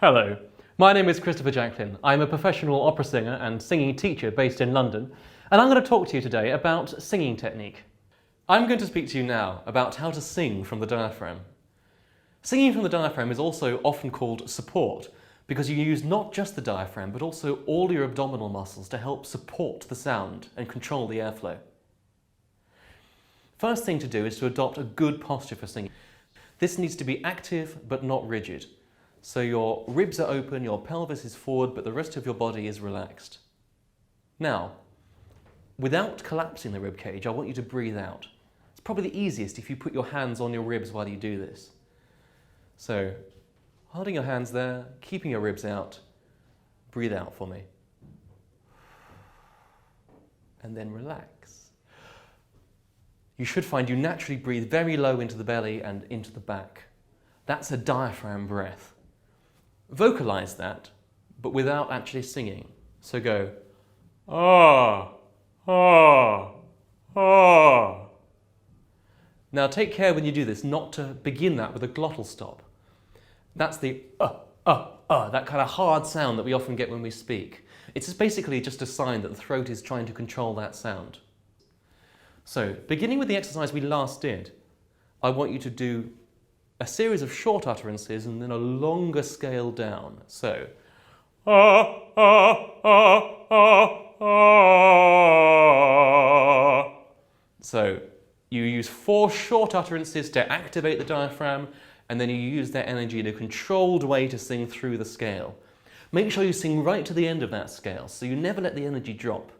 Hello, my name is Christopher Jacklin. I'm a professional opera singer and singing teacher based in London, and I'm going to talk to you today about singing technique. I'm going to speak to you now about how to sing from the diaphragm. Singing from the diaphragm is also often called support because you use not just the diaphragm but also all your abdominal muscles to help support the sound and control the airflow. First thing to do is to adopt a good posture for singing. This needs to be active but not rigid. So your ribs are open, your pelvis is forward, but the rest of your body is relaxed. Now, without collapsing the rib cage, I want you to breathe out. It's probably the easiest if you put your hands on your ribs while you do this. So, holding your hands there, keeping your ribs out, breathe out for me. And then relax. You should find you naturally breathe very low into the belly and into the back. That's a diaphragm breath. Vocalize that, but without actually singing. So go, ah, ah, ah. Now take care when you do this not to begin that with a glottal stop. That's the that kind of hard sound that we often get when we speak. It's basically just a sign that the throat is trying to control that sound. So, beginning with the exercise we last did, I want you to do a series of short utterances and then a longer scale down. So, ah, ah, ah, ah, ah. So, you use 4 short utterances to activate the diaphragm, and then you use that energy in a controlled way to sing through the scale. Make sure you sing right to the end of that scale, so you never let the energy drop.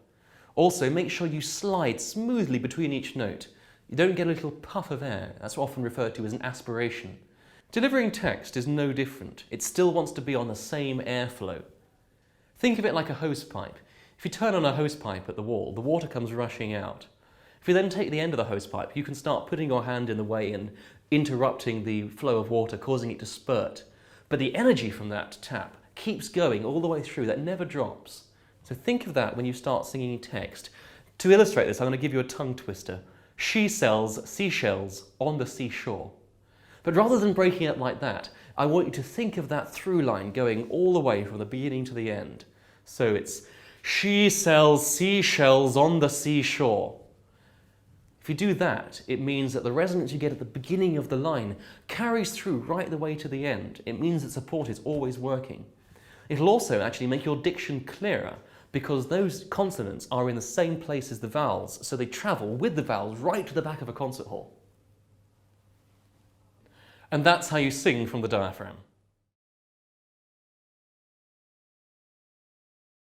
Also, make sure you slide smoothly between each note. You don't get a little puff of air. That's often referred to as an aspiration. Delivering text is no different. It still wants to be on the same airflow. Think of it like a hosepipe. If you turn on a hosepipe at the wall, the water comes rushing out. If you then take the end of the hosepipe, you can start putting your hand in the way and interrupting the flow of water, causing it to spurt. But the energy from that tap keeps going all the way through. That never drops. So think of that when you start singing text. To illustrate this, I'm going to give you a tongue twister. She sells seashells on the seashore. But rather than breaking it like that, I want you to think of that through line going all the way from the beginning to the end. So it's, she sells seashells on the seashore. If you do that, it means that the resonance you get at the beginning of the line carries through right the way to the end. It means that support is always working. It'll also actually make your diction clearer because those consonants are in the same place as the vowels, so they travel with the vowels right to the back of a concert hall. And that's how you sing from the diaphragm.